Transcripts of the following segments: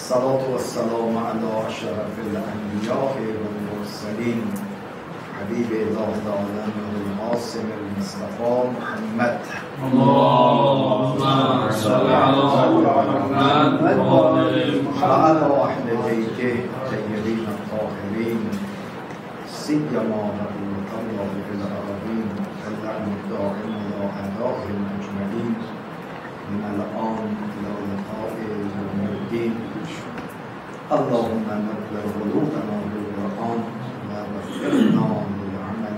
الصلاة والسلام على أشرف الأنبياء والمرسلين حبيب الله تعالى العاصم المصطفى محمد. اللهم صل على محمد وعلى أهل بيته الطيبين الطاهرين سيما رحمة الله في العالمين اللعن الدائم على أعدائهم أجمعين من الآن إلى لقاء يوم الدين. اللهم نور قلوبنا بالقرآن ووفقنا للعمل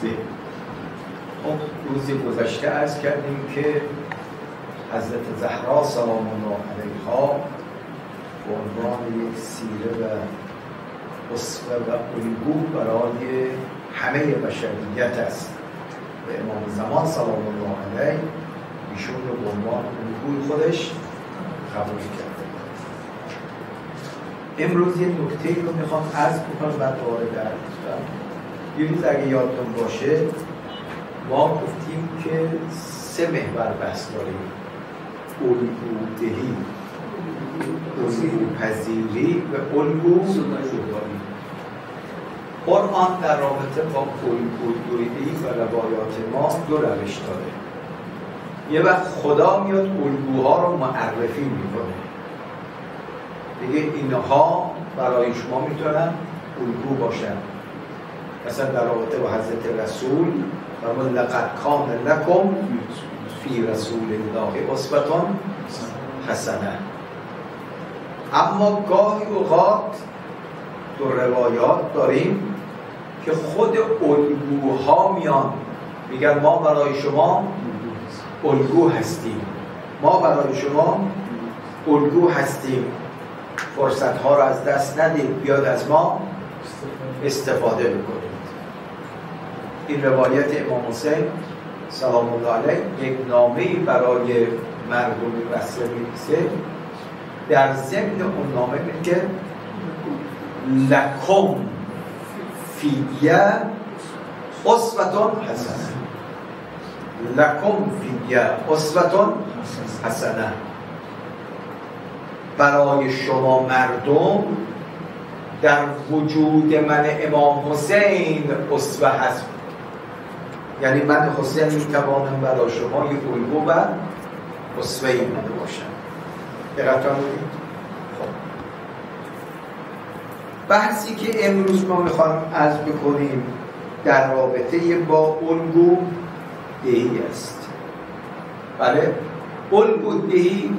به. روزی گذشته عرض کردیم که حضرت زهرا سلام الله علیها به عنوان یک سیره و اسوه و الگو برای همه بشریت است و امام زمان سلام الله علیه ایشون رو به عنوان الگوی خودش قبول کرده. امروز یه نکته رو میخوام عرض بکنم بعد دوباره درک کنم. یه روز اگه یادتون باشه ما گفتیم که 3 محور بحث داریم: الگودهی، الگوپذیری و الگوگذاری. قرآن در رابطه با الگودهی و روایات ما 2 روش داره. یه وقت خدا میاد الگوها رو معرفی میکنه، دیگه اینها برای شما میتونن الگو باشن. مثلا در رابطه با حضرت رسول و لقد کان لکم فی رسول الله اسوة حسنه. اما گاهی اوقات 2 روایات داریم که خود الگوها میان میگن ما برای شما الگو هستیم، ما برای شما الگو هستیم، فرصت ها رو از دست ندید، بیاد از ما استفاده بکنید. این روایت امام حسین سلام الله علیه یک نامه‌ای برای مردم بصره می‌نویسه. در ضمن اون نامه میگه لکم فیه اسوة حسنه، لکم فیه اسوة حسنه، برای شما مردم در وجود من امام حسین اسوه هست. یعنی من حسین میتوانم برای شما یک الگو و اسوه‌ای بوده باشم. دقت کنید. خب بحثی که امروز ما میخوایم عرض بکنیم در رابطه با الگو دهی است. بله، الگو دهی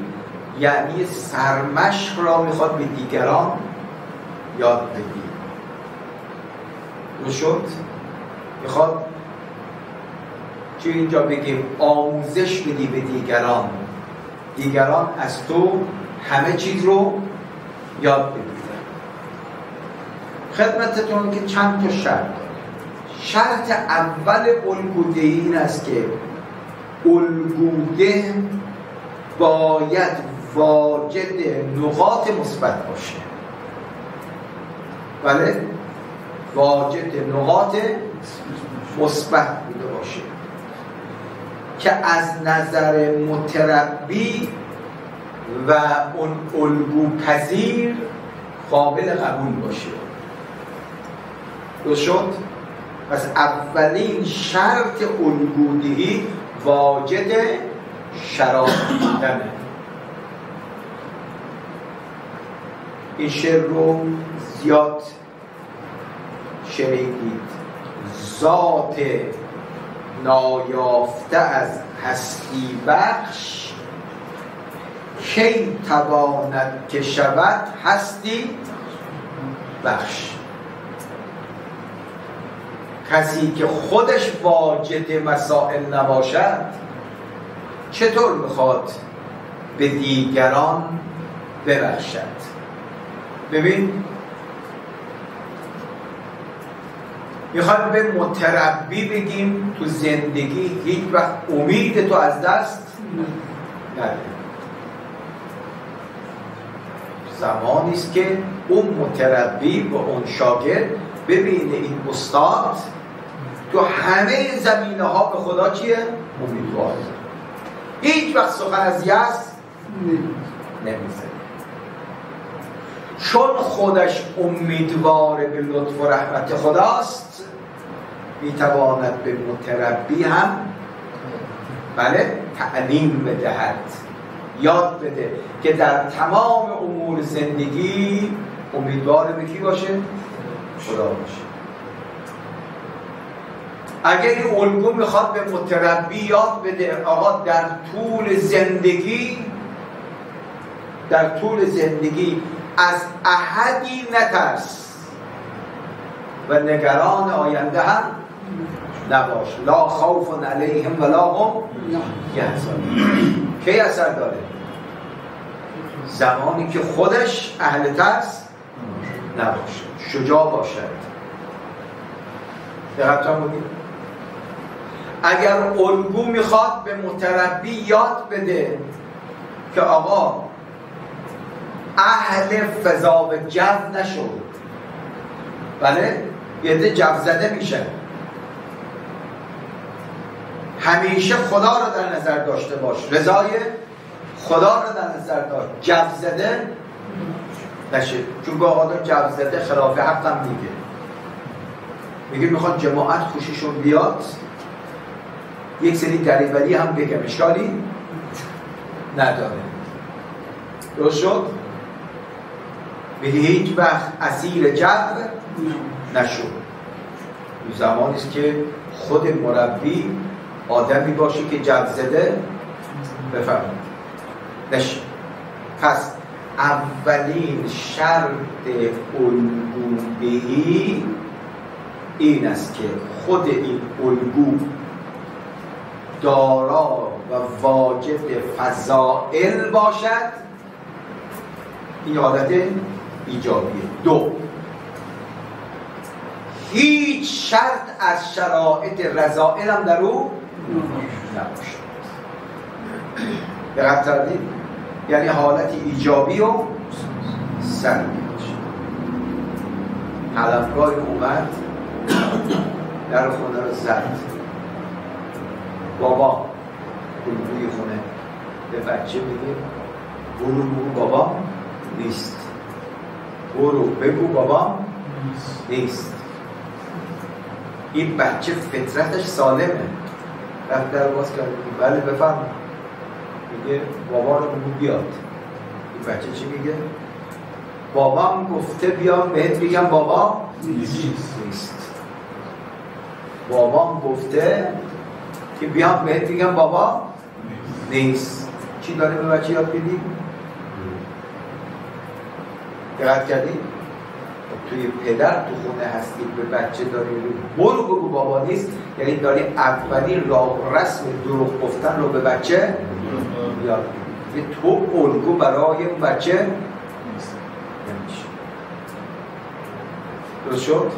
یعنی سرمشق را میخواد به دیگران یاد بدی. رو شد؟ میخواد چه اینجا بگیم آموزش بدی به دیگران، دیگران از تو همه چیز رو یاد بگیرن. خدمتتون که چند تا شرط داره. شرط اول الگوده این است که الگوده باید واجد نقاط مثبت باشه. بله، واجد نقاط مثبت بوده باشه که از نظر متربی و اون الگوپذیر قابل قبول باشه. درست شد؟ پس اولین شرط الگودهی واجد شرایط بودنه. این شعر رو زیاد شنیدید. ذات نایافته از هستی بخش کی تواند که شود هستی بخش. کسی که خودش واجد مسائل نباشد چطور میخواد به دیگران ببخشد؟ ببین، میخوایم به متربی بگیم تو زندگی هیچ وقت امید تو از دست نده. زمانی است که اون متربی و اون شاگرد ببینه این استاد تو همه زمینه ها به خدا چیه؟ امیدواره. هیچ وقت سخن از یأس نمیزنه. چون خودش امیدوار به لطف و رحمت خداست میتواند به متربی هم بله تعلیم بدهد، یاد بده که در تمام امور زندگی امیدوار به کی باشه؟ خدا باشه. اگر این الگو میخواد به متربی یاد بده آقا در طول زندگی از احدی نترس و نگران آینده هم نباش. لا خوف علیهم ولا هم یحزنون. کی اثر داره؟ زمانی که خودش اهل ترس نباشه، شجاع باشد. دقت کنید. اگر الگو میخواد به متربی یاد بده که آقا اهل فضا و جو نشد، بله یه ده جو زده میشه، همیشه خدا رو در نظر داشته باش، رضای خدا رو در نظر داشت، جو زده نشه. چون با آدم جو زده خلاف حق هم میگه میخواد جماعت خوششون بیاد، یک سری دریوری هم بگم اشکالی نداره. درست شد؟ میگه هیچ وقت اسیر جو نشو. این زمانی است که خود مربی آدمی باشه که جو زده بفرمید نشه. پس اولین شرط الگویی این است که خود این الگو دارا و واجد فضائل باشد. این عادت ایجابیه. دو، هیچ شرط از شرایط رذائل هم در او نباشد. دقت کردید؟ یعنی حالت ایجابی و سلبی باشه. حلفگاهی اومد در خونه رو زد، بابا الگوی خونه به بچه میگه برو بگو بابا نیست، برو بگو بابا نیست. این بچه فطرتش سالمه، رفت در باز کرد بله بفهم، میگه بابا رو بگو بیاد. این بچه چی میگه؟ بابام گفته بیام بهت بگم بابا نیست. بابام گفته که بیام بهت بگم بابا نیست. چی داره به بچه یاد بدی؟ دقت کردی؟ توی پدر تو خونه هستی به بچه داری برو بگو بابا نیست، یعنی داری اولین راه رسم دروغ گفتن رو به بچه یاد بدی. تو الگو برای اون بچه نمیشه. درست شد؟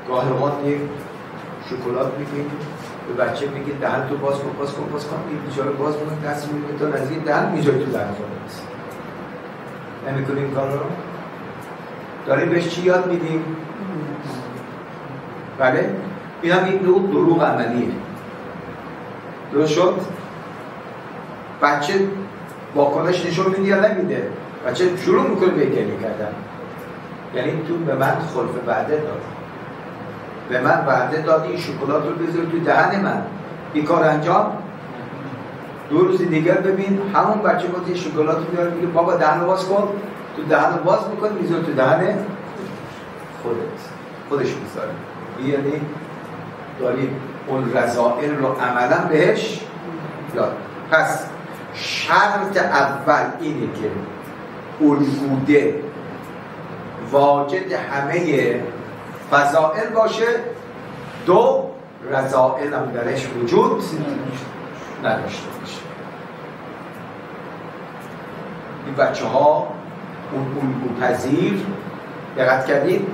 گاهی اوقات یک شکلات میگیم به بچه میگه دهن تو باز کن این بیچاره باز میکنه دست میگه تا نزدیک دهن میذاری تو دهن خودت. نمیکنیم این کار رو؟ داریم بهش چی یاد میدیم؟ بله؟ این هم این نوع دروغ عملیه. درست شد؟ بچه واکنش نشون میده یا نمیده؟ بچه شروع میکنه به گریه کردن. یعنی تو به من خلف وعده داد، به من وعده دادی این شکلات رو بذاری تو دهن من، این کار انجام. 2 روز دیگر ببین همون بچه باز این شکلات رو میاره میگه بابا دهن رو باز کن، تو دهن رو باز میکنه میذاره تو دهن خودش میذاره. یعنی داری اون رذائل رو عملا بهش یاد. پس شرط اول اینه که الگوده واجد همه فضائل باشه. 2 رذائل هم درش وجود نداشته باشه. این بچه ها اون الگو پذیر، دقت کردید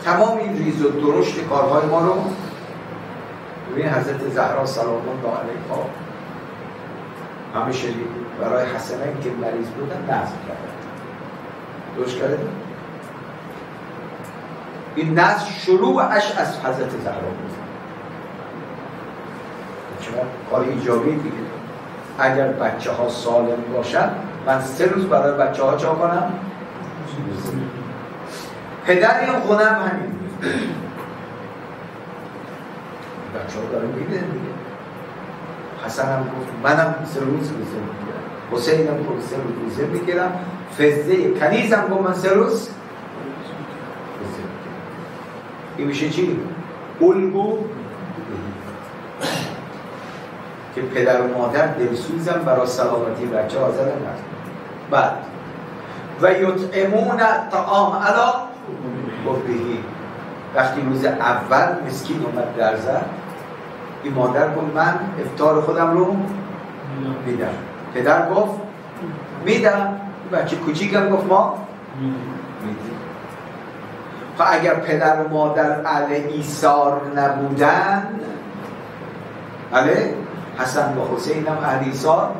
تمام این ریز و درشت کارهای ما رو ببین حضرت زهرا سلام الله علیها همه شدید برای حسنین که مریض بودن نظر کردن. درست کردید؟ این نظر شروعش از حضرت زهرا بود. چرا؟ کار ایجابی دیگه. اگر بچه ها سالم باشن من 3 روز برای بچه ها چا کنم؟ پدر این خونه هم همین بچه ها داره میده دیگه. حسن هم گفت منم 3 روز روزه میگیرم، حسین هم گفت 3 روز روزه میگیرم، فزده کنیز هم گفت من 3 روز روزه میگیرم. این میشه چی؟ الگو که پدر و مادر دلسوزن برای سلامتی بچه ها زدن نکنن. بعد و یطعمون طعام علی حبه. وقتی روز اول مسکین اومد در زد، این مادر گفت من افطار خودم رو میدم، پدر گفت میدم، بچه کوچیکم گفت ما میدیم. خب اگر پدر و مادر اهل ایثار نبودن، بله حسن و حسین هم اهل ایثار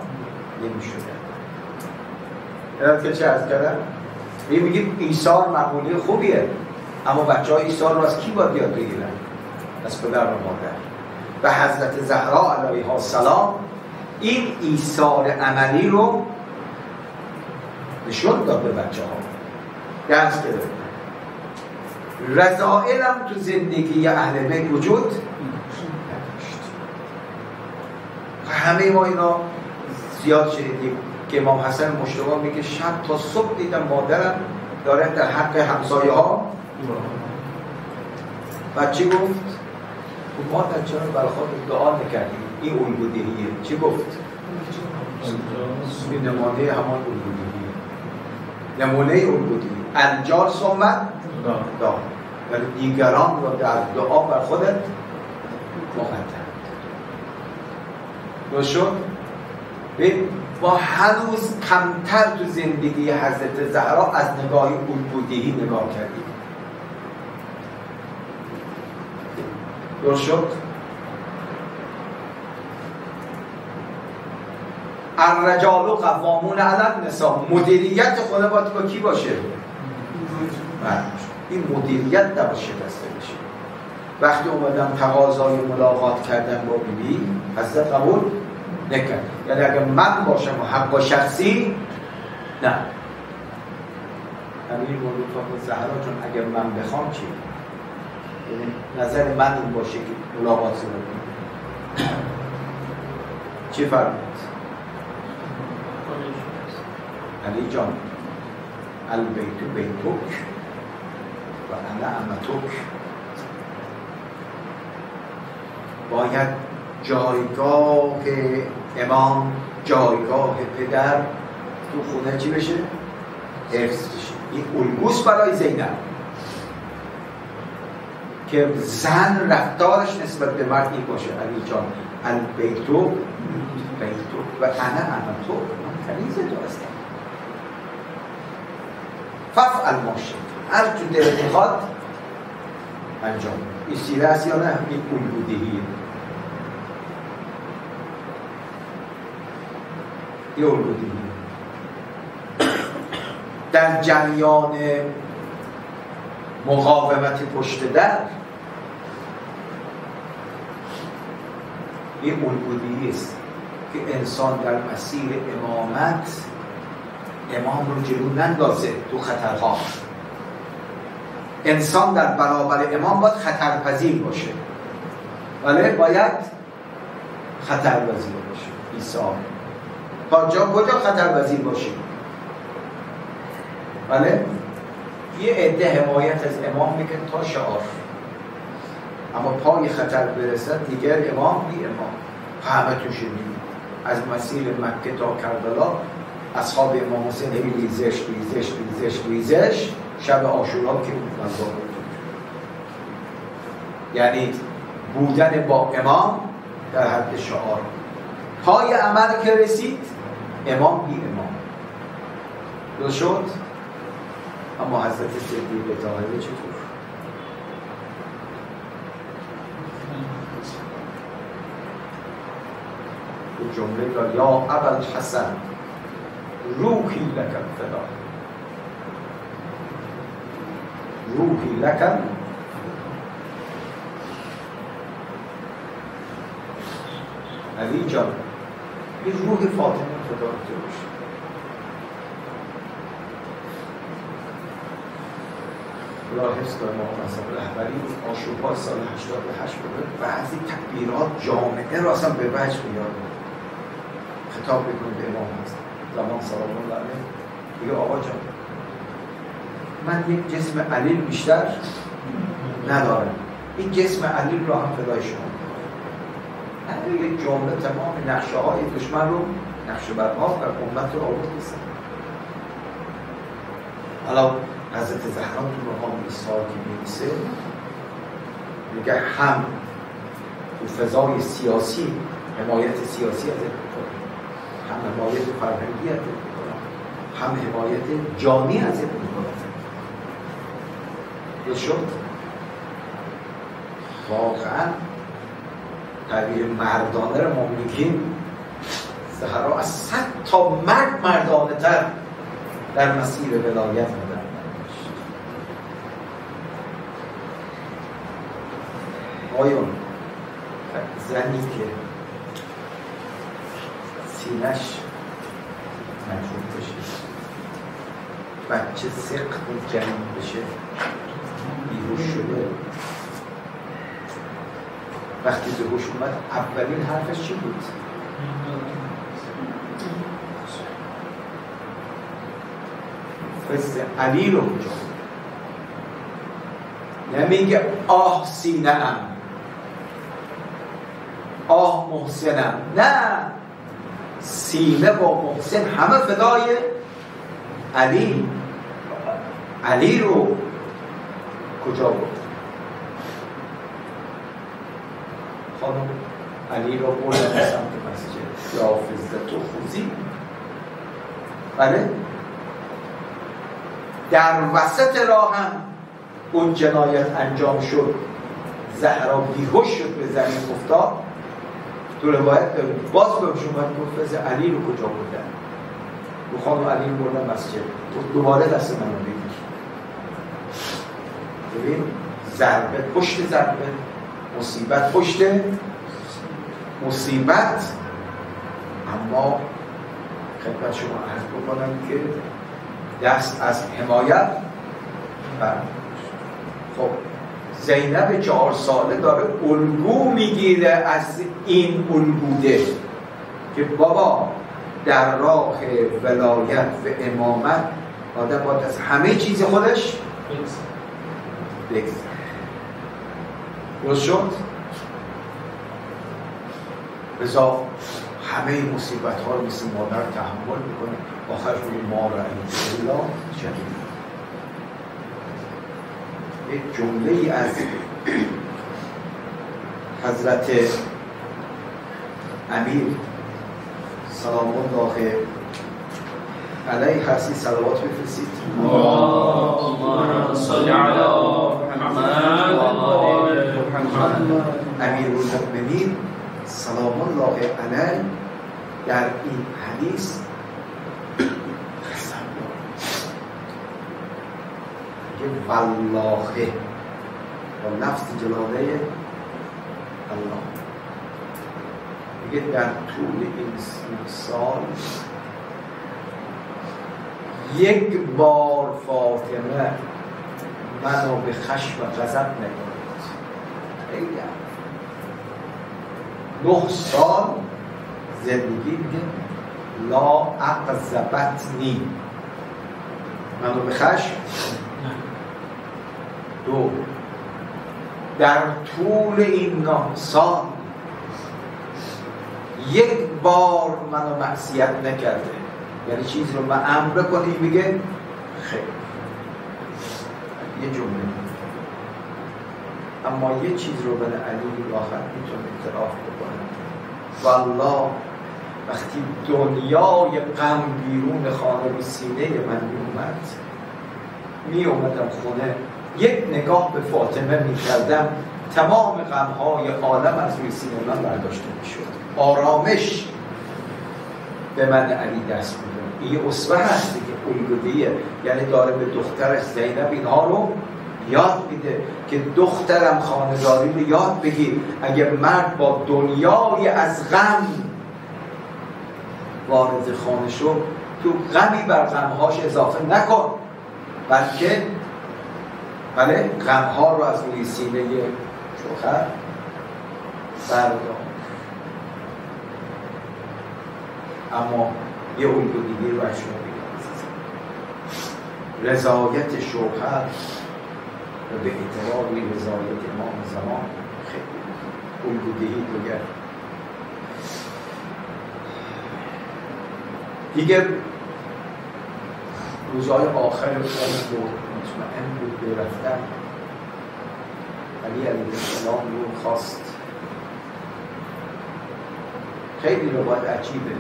نمیشدن. یادت که چه عرض کردم؟ میگیم ایثار معمولی خوبیه، اما بچه ها ایثار رو از کی باید یاد بگیرن؟ از پدر و مادر. و حضرت زهرا علیها السلام این ایثار عملی رو نشون داد به بچه ها. درس گرفت. رذائل هم تو زندگی اهل بیت وجود نداشت. همه ما اینا زیاد شنیدیم که امام حسن مشتبه میگه شب تا صبح دیدم مادرم داره در حق همسایه ها. بچه گفت مادر چرا برای خودت دعا نکردی؟ این الگودهیه. چی گفت؟ این نمونه همان الگودهیه، نمونه الگودهیه. انجار صحبت دعا، یعنی دیگران رو در دعا بر خودت مقدم. درست شد؟ با هنوز کمتر تو زندگی حضرت زهرا از نگاه الگودهی نگاه کردیم. درست شد؟ الرجال قوامون علی النساء. مدیریت خونه باید با کی باشه؟ این مدیریت نباید شکسته بشه. وقتی اومدم تقاضای ملاقات کردن با بیبی حضرت قبول نکرد. یعنی اگر من باشم و حق شخصی نه. همین مورد فقط زهرا جون اگر من بخوام چی؟ نظر من این باشه که ملاقات رو چی فرمود؟ علی جان البیت بیتک و انا امتک. باید جایگاه امام، جایگاه پدر تو خونه چی بشه؟ حفظ بشه. این الگوست برای زینب که زن رفتارش نسبت به مرد این باشه. علی جان البیتو بیتو و انا امتو، من کنیز تو هستم، ففعل ما شئت، هر تو دلت میخواد انجام. این سیره است یا نه؟ این الگودهیه. این الگودهیه. در جریان مقاومت پشت در این الگودهی است که انسان در مسیر امامت امام رو جلو نندازه تو خطرها. انسان در برابر امام باید خطرپذیر باشه، ولی باید خطرپذیر باشه. ایثار تا جا کجا خطرپذیر باشه؟ ولی یه عده حمایت از امام میکنه تا شعار، اما پای خطر برسد دیگر امام بی امام. همه تو شدیم از مسیر مکه تا کربلا اصحاب امام حسین ریزش شب عاشورا که مزار بود. یعنی بودن با امام در حد شعار. پای عمل که رسید امام بی امام. درست شد؟ اما حضرت صدیق طاهره چطور؟ جمله را یا ابوالحسن روحی لکن فدا، روحی لکن. علی جان این روح فاطمه فدا باشه. خدا حفظ کنه ما مثلا رهبری آشوب‌ها سال 88 بود، بعضی تکبیرات جامعه را اصلا به وجه میاد. خطاب میکنه به امام هست زمان سلام الله علیه، دیگه آقا جان من یک جسم علیل بیشتر ندارم، این جسم علیل را هم فدای شما کنم. یک جمله تمام نقشه های دشمن رو نقشه برها و امت رو آورد نیستن. حالا حضرت زهرا تو روحانی سال که می‌نویسه میگه هم تو فضای سیاسی حمایت سیاسی ازت میکنه، هم حمایت فرهنگی ازت میکنه، هم حمایت جانی ازت میکنه. یه شد واقعا تعبیر مردانه رو ما میگیم زهرا از 100 تا مرد مردانه تر در مسیر ولایت بودن. آیون زنی که سینش مجروح بشه، بچه سقط جنین بشه، بیهوش شده، وقتی به هوش اومد اولین حرفش چی بود؟ فست علی رو کجا؟ نمیگه آه سینه ام، آه محسنم، نه، سینه با محسن همه فدای علی. علی رو کجا بود؟ خانم علی رو بردن سمت مسجد، یا فزت و خوزی. بله در وسط راه هم اون جنایت انجام شد، زهرا بیهوش شد، به زمین افتاد. تو روایت داریم باز بهش اومد گفت فز علی رو کجا بردن؟ رو خانم علی رو بردن مسجد. دوباره دست من رو بگیر. ببین ضربه پشت ضربه، مصیبت پشت مصیبت. اما خدمت شما عرض بکنم که دست از حمایت خب زینب 4 ساله داره الگو میگیره از این الگوده که بابا در راه ولایت و امامت آدم باید از همه چیز خودش بگذره. درست شد؟ بذار همه مصیبت ها رو مثل مادر تحمل میکنه، آخرش میگه ما را الله جدید. یک جمله از حضرت امیر سلام الله علیه هستی صلوات بفرستید. اللهم صل علی محمد و آل محمد. امیر المؤمنین سلام الله علیه در این حدیث والله و لفظ جلاله الله میگه در طول این سال یک بار فاطمه منو به خشم و غضب نگرفت. خیلی 9 سال زندگی میگه لا اقذبتنی، منو به خشم. 2 در طول این 9 سال یک بار منو معصیت نکرده. یعنی چیز رو من امر کنی بگه خیر، یه جمله. اما یه چیز رو به علی آخر میتونه اعتراف بکنه، والله وقتی دنیای غم بیرون خانه به سینه من می اومدم خونه، یک نگاه به فاطمه میکردم، تمام غمهای عالم از روی سینه من برداشته میشد. آرامش به من علی دست میده. این اسوه هستی که الگویه، یعنی داره به دخترش زینب اینها رو یاد میده که دخترم خانه‌داری رو یاد بگیر. اگه مرد با دنیای از غم وارد خانه شو تو غمی بر غمهاش اضافه نکن، بلکه بله غمها رو از روی سینه شوهر بردار. اما یه الگویی رو از شما بگم، رضایت شوهر و به اعتبار رضایت امام زمان خیلی الگویی دیگه روزهای آخر عمر مطمئن بود به رفتن. علی علیه السلام رو خواست. خیلی روایت عجیبه،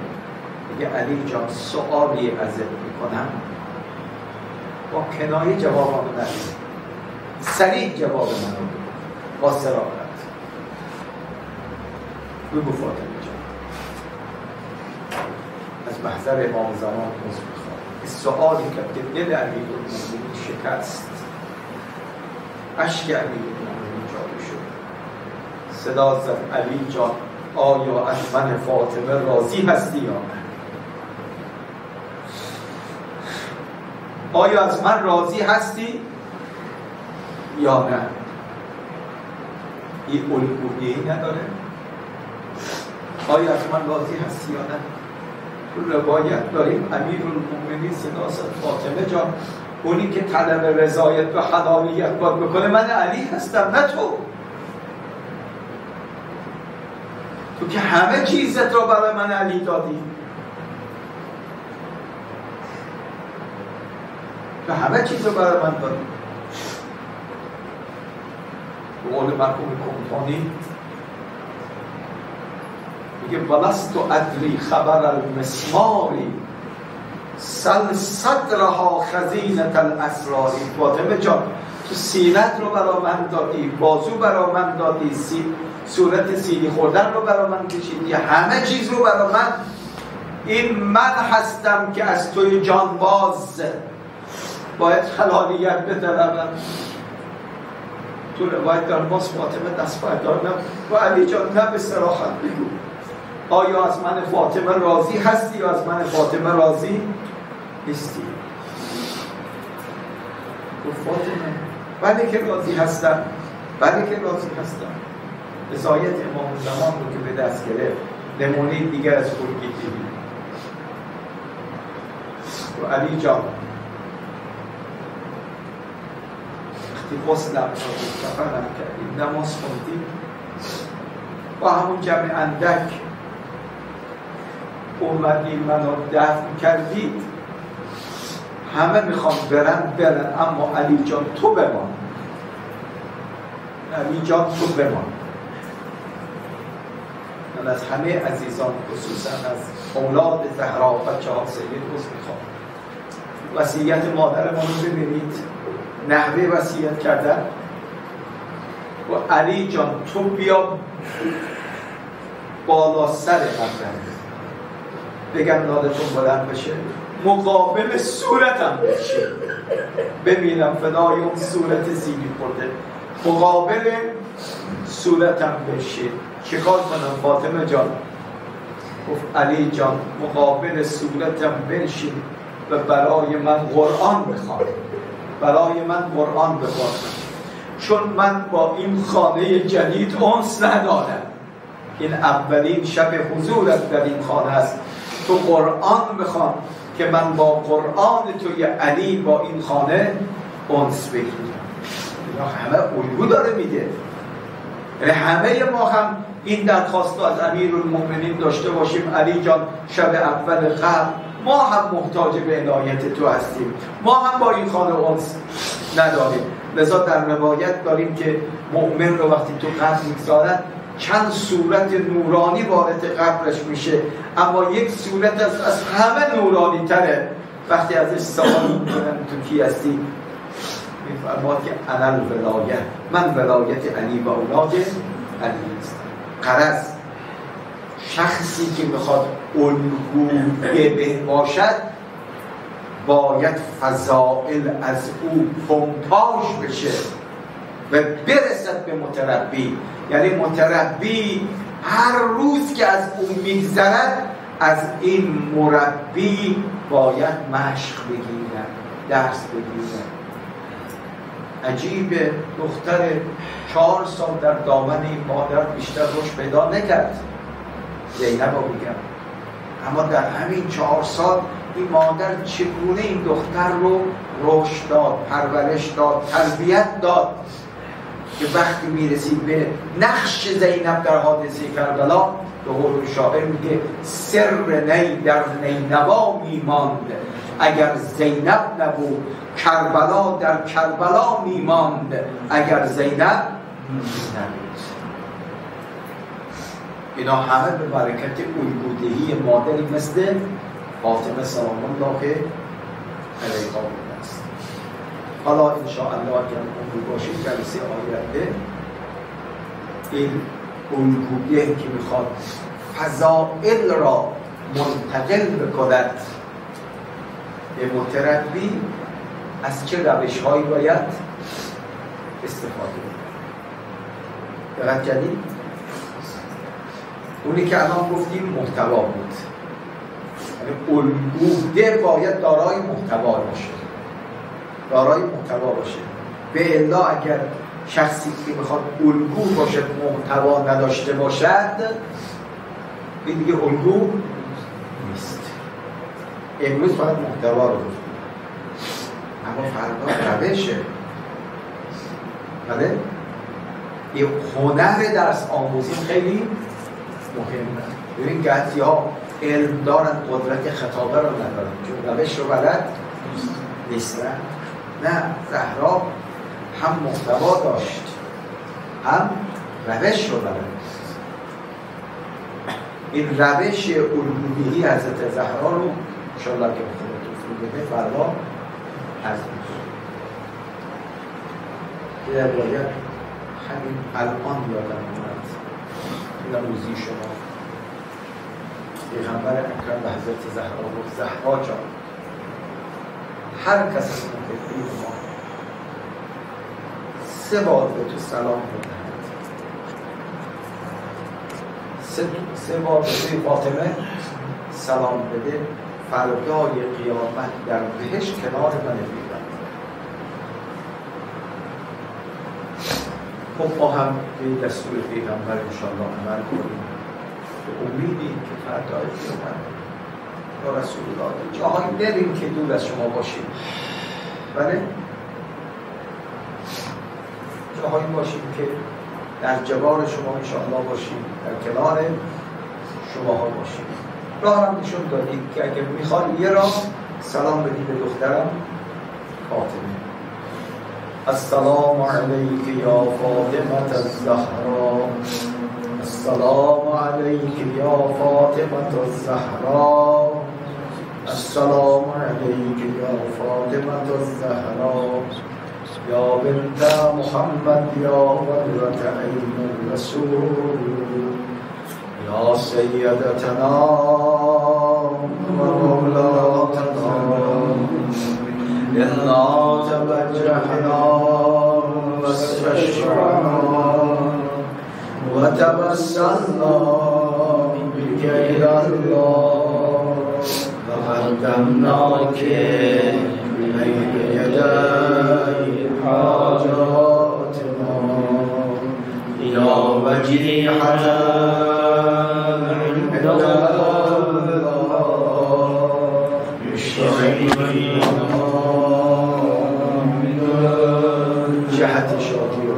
میگه علی جان سؤالی ازت میکنم، با کنایه جواب من ندید، سریع جواب من رو بده با صراحت. بگو فاطمه جان، از محضر امام زمان عذر میخوام. این سؤالی که دل امیرالمومنین شکست، اشک امیرالمومنین جاری شد، صدا زد علی جان آیا از من فاطمه راضی هستی یا نه؟ آیا از من راضی هستی یا نه؟ این الگویی نداره؟ آیا از من راضی هستی یا نه؟ تو روایت داریم امیرالمومنین صدا زد فاطمه جان، اونی که طلب رضایت و حلالیت باید بکنه من علی هستم نه تو که همه چیزت رو برای من علی دادی، تو همه چیز رو برای من دادی. به قول مرحوم کمپانی میگه ولست ادری خبر المسماری سل صدرها خزینة الاسرار. فاطمه جان تو سینت رو برای من دادی، بازو برای من دادی، صورت سینی خوردن رو برای من کشیدی، همه چیز رو برای من. این من هستم که از توی جانباز باید حلالیت بطلبم. تو روایت دارم باز فاطمه دست بردار و علی جان نه به صراحت بگو آیا از من فاطمه راضی هستی یا از من فاطمه راضی نیستی؟ گفت فاطمه بله که راضی هستم، بله که راضی هستم. رضایت امام زمان رو که به دست گرفت نمونه دیگر از خودگیری. و علی جان وقتی غسلم رو کفنم کردیم، نماز خوندیم، با همون جمع اندک اومدیم منو دفن کردید، همه میخوام برن اما علی جان تو بمان، علی جان تو بمان. من از همه عزیزان خصوصا از اولاد زهرا بچه ها سید عذر میخوام. وصیت مادر ما رو ببینید، نحوه وصیت کردن. و علی جان تو بیا بالا سر قبرم، بگم نادتون بلند بشه، مقابل صورتم بشه، ببینم فدای اون صورت سینی خورده، مقابل صورتم بشه. چیکار کنم فاطمه جان؟ گفت علی جان مقابل صورتم بنشین و برای من قرآن بخوان، برای من قرآن بخوان، چون من با این خانه جدید انس ندارم. این اولین شب حضورت در این خانه است، تو قرآن بخوان که من با قرآن توی علی با این خانه انس بگیرم. اینا همه الگو داره میده. همه ما هم این درخواست از امیرالمومنین داشته باشیم علی جان شب اول قبر ما هم محتاج به عنایت تو هستیم، ما هم با این خانه انس نداریم. لذا در روایت داریم که مؤمن رو وقتی تو قبر میگذارن چند صورت نورانی وارد قبرش میشه، اما یک صورت از همه نورانی تره. وقتی ازش سوال میکنن تو کی هستی؟ میفرماد که انا الولایت، من ولایت علی و اولاد علی هستم. غرض شخصی که میخواد الگوی به باشد باید فضائل از او پمپاژ بشه و برسد به متربی. یعنی متربی هر روز که از او میگذرد از این مربی باید مشق بگیرن، درس بگیرن. عجیبه دختر 4 سال در دامن این مادر بیشتر رشد پیدا نکرد، زینب رو بگم، اما در همین 4 سال این مادر چگونه این دختر رو رشد داد، پرورش داد، تربیت داد که وقتی میرسید به نقش زینب در حادثه کربلا، به قول شاعر میگه سر نی در نینوا میماند، اگر زینب نبود کربلا در کربلا میماند، اگر زینب نبود. اینا همه به برکت الگودهی مادری مثل فاطمه سلام الله علیها بوده است. حالا انشاءالله اگر عمر باشید جلسه آینده این الگویه که میخواد فضائل را منتقل بکند به متربی از چه روش‌هایی باید استفاده کنید. دقت کردید؟ اونی که الان گفتیم محتوا بود، یعنی الگوده باید دارای محتوا باشه، دارای محتوا باشه. به الا اگر شخصی که میخواد الگو باشه محتوا نداشته باشد، این دیگه الگو نیست. امروز باید محتوا رو گفتیم، اما فردا روشه. بله؟ یه هنر درس آموزی خیلی مهمه. ببین گهتی ها علم دارن، قدرت خطابه رو ندارن چون روش رو بلد نیستن. نه، زهرا هم محتوا داشت هم روش رو بلد. این روش الگویی حضرت زهرا رو انشاءالله که خدا توفیق بده فردا عرض می‌کنم. یه باید همین الان یادم اومد این روزی شما پیغمبر اکرم به حضرت زهرا گفت زهرا جان هر کس از محبین ما 3 بار به تو سلام بدهد، 3 بار به توی فاطمه سلام بده، فردای قیامت در بهشت کنار من بیرد. خب ما هم به دستور پیغمبر انشاءالله عمل کنیم به امیدی که فردای قیامت یا رسول الله جاهایی نریم که دور از شما باشیم، بله جاهایی باشیم که در جوار شما انشاءالله باشیم، در کنار شما ها باشیم. راه هم نشون دادید که اگر میخواد یه راه سلام بدید به دخترم فاطمه. السلام علیک یا فاطمه الزهرا، السلام علیک یا فاطمه الزهرا، السلام علیک یا فاطمه الزهرا، یا بنت محمد یا ولد عین الرسول، یا سیدتنا و مولاتنا، انا توجهنا و استشفعنا و توسلنا بك الى الله و قدمناک بین یدی حاجاتنا یا وجیحة عند الله یشتغل فینا جهت شاکی و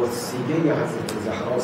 قدسیه حضرت زهرا